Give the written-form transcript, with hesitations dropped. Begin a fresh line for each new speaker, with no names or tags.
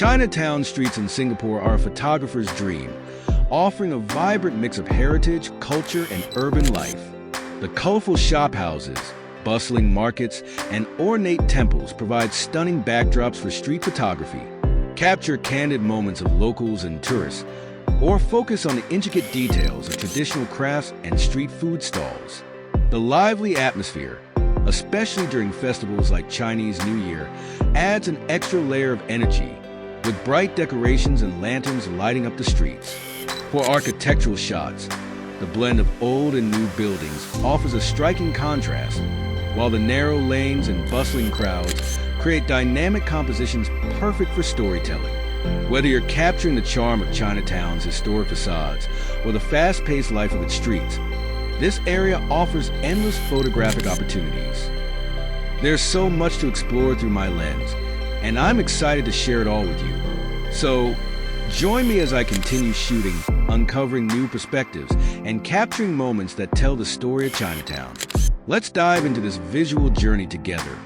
Chinatown streets in Singapore are a photographer's dream, offering a vibrant mix of heritage, culture, and urban life. The colorful shophouses, bustling markets, and ornate temples provide stunning backdrops for street photography. Capture candid moments of locals and tourists, or focus on the intricate details of traditional crafts and street food stalls. The lively atmosphere, especially during festivals like Chinese New Year, adds an extra layer of energy, with bright decorations and lanterns lighting up the streets. For architectural shots, the blend of old and new buildings offers a striking contrast, while the narrow lanes and bustling crowds create dynamic compositions perfect for storytelling. Whether you're capturing the charm of Chinatown's historic facades or the fast-paced life of its streets, this area offers endless photographic opportunities. There's so much to explore through my lens, and I'm excited to share it all with you. So, join me as I continue shooting, uncovering new perspectives, and capturing moments that tell the story of Chinatown. Let's dive into this visual journey together.